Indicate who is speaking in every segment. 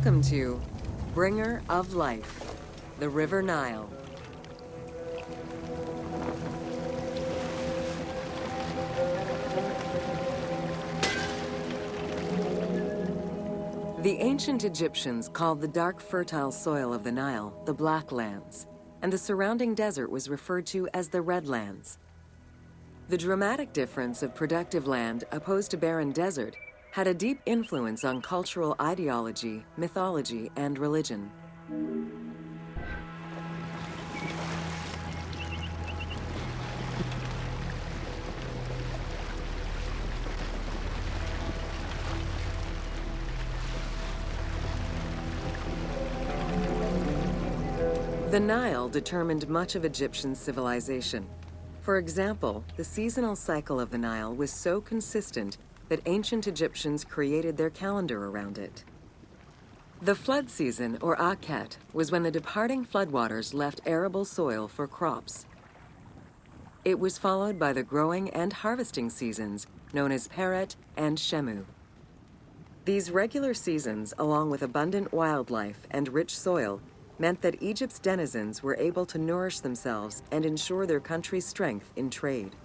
Speaker 1: Welcome to Bringer of Life, the River Nile. The ancient Egyptians called the dark fertile soil of the Nile the Black Lands, and the surrounding desert was referred to as the Red Lands. The dramatic difference of productive land opposed to barren desert had a deep influence on cultural ideology, mythology, and religion. The Nile determined much of Egyptian civilization. For example, the seasonal cycle of the Nile was so consistent that ancient Egyptians created their calendar around it. The flood season, or Akhet, was when the departing floodwaters left arable soil for crops. It was followed by the growing and harvesting seasons, known as Peret and Shemu. These regular seasons, along with abundant wildlife and rich soil, meant that Egypt's denizens were able to nourish themselves and ensure their country's strength in trade.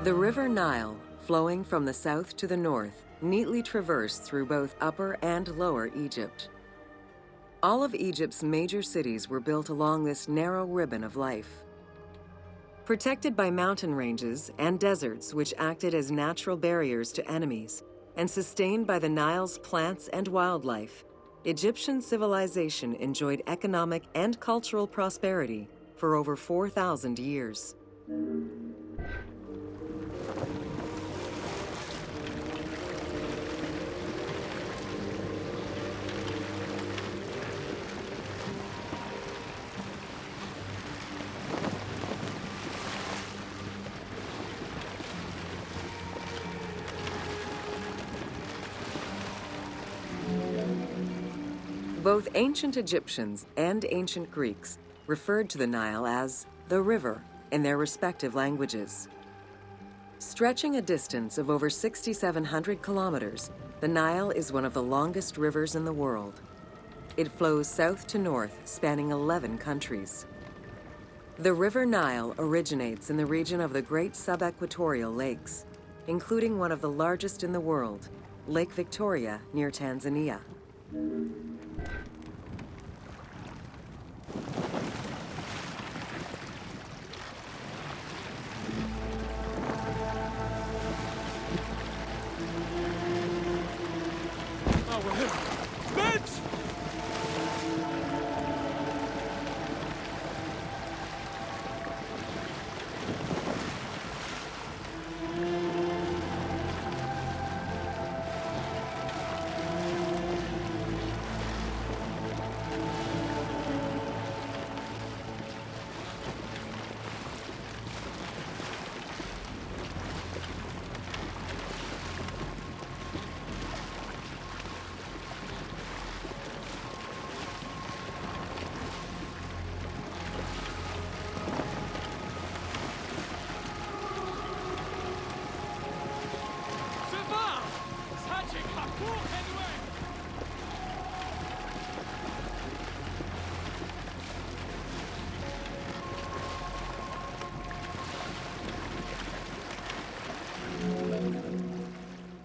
Speaker 1: The River Nile, flowing from the south to the north, neatly traversed through both Upper and Lower Egypt. All of Egypt's major cities were built along this narrow ribbon of life. Protected by mountain ranges and deserts which acted as natural barriers to enemies, and sustained by the Nile's plants and wildlife, Egyptian civilization enjoyed economic and cultural prosperity for over 4,000 years. Both ancient Egyptians and ancient Greeks referred to the Nile as the river in their respective languages. Stretching a distance of over 6,700 kilometers, the Nile is one of the longest rivers in the world. It flows south to north, spanning 11 countries. The River Nile originates in the region of the Great Subequatorial Lakes, including one of the largest in the world, Lake Victoria near Tanzania.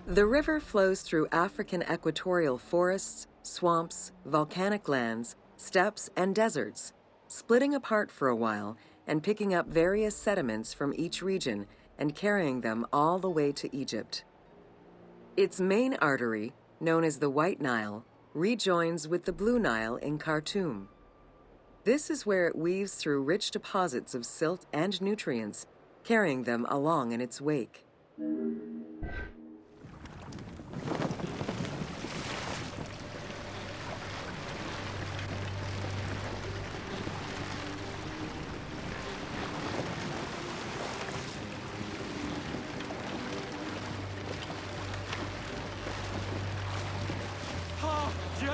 Speaker 1: The river flows through African equatorial forests, swamps, volcanic lands, steppes, and deserts, splitting apart for a while and picking up various sediments from each region and carrying them all the way to Egypt. Its main artery, known as the White Nile, rejoins with the Blue Nile in Khartoum. This is where it weaves through rich deposits of silt and nutrients, carrying them along in its wake.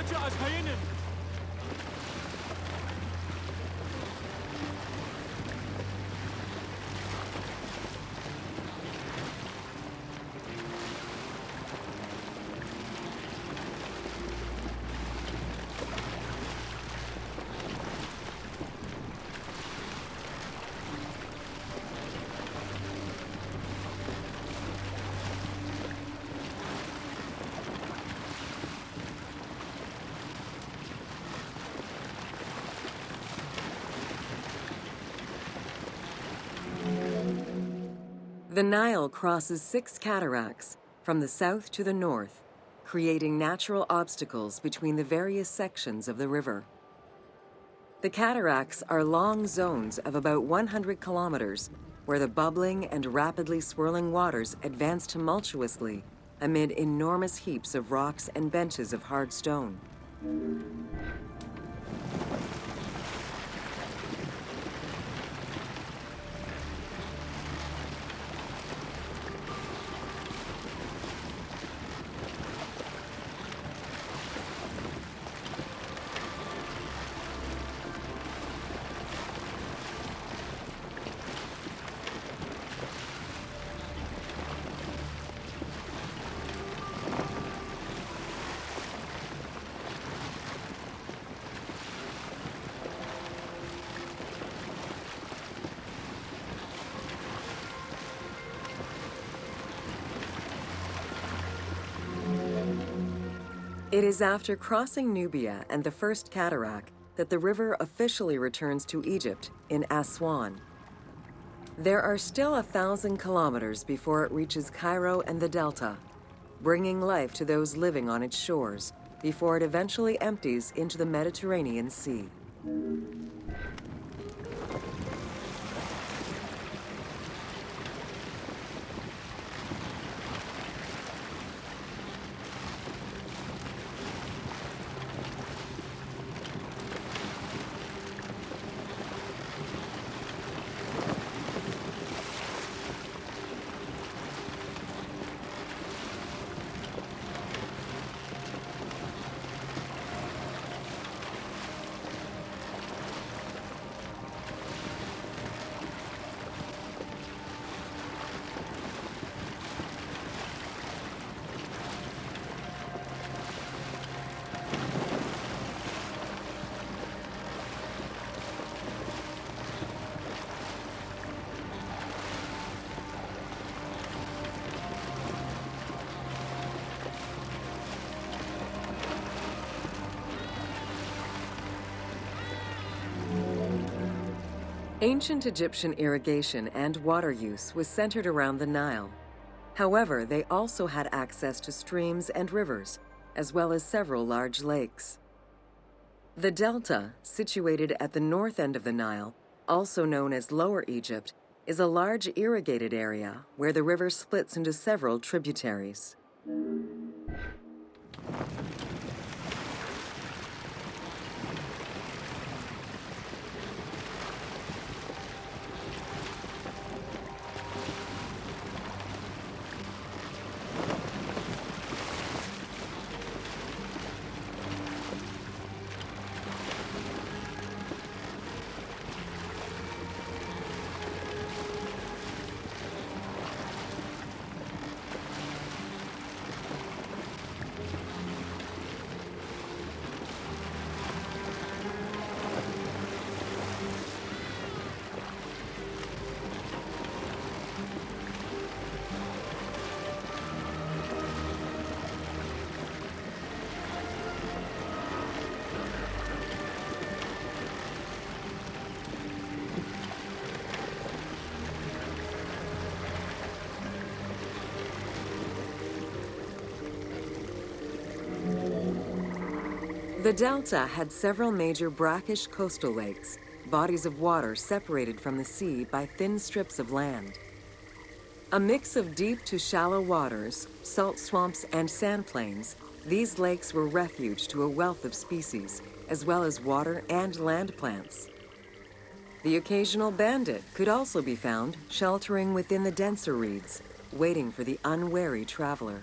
Speaker 2: raja az hayinin.
Speaker 1: The Nile crosses 6 cataracts from the south to the north, creating natural obstacles between the various sections of the river. The cataracts are long zones of about 100 kilometers, where the bubbling and rapidly swirling waters advance tumultuously amid enormous heaps of rocks and benches of hard stone. It is after crossing Nubia and the first cataract that the river officially returns to Egypt in Aswan. There are still 1,000 kilometers before it reaches Cairo and the Delta, bringing life to those living on its shores before it eventually empties into the Mediterranean Sea. Ancient Egyptian irrigation and water use was centered around the Nile. However, they also had access to streams and rivers, as well as several large lakes. The Delta, situated at the north end of the Nile, also known as Lower Egypt, is a large irrigated area where the river splits into several tributaries. The Delta had several major brackish coastal lakes, bodies of water separated from the sea by thin strips of land. A mix of deep to shallow waters, salt swamps, and sand plains, these lakes were refuge to a wealth of species, as well as water and land plants. The occasional bandit could also be found sheltering within the denser reeds, waiting for the unwary traveler.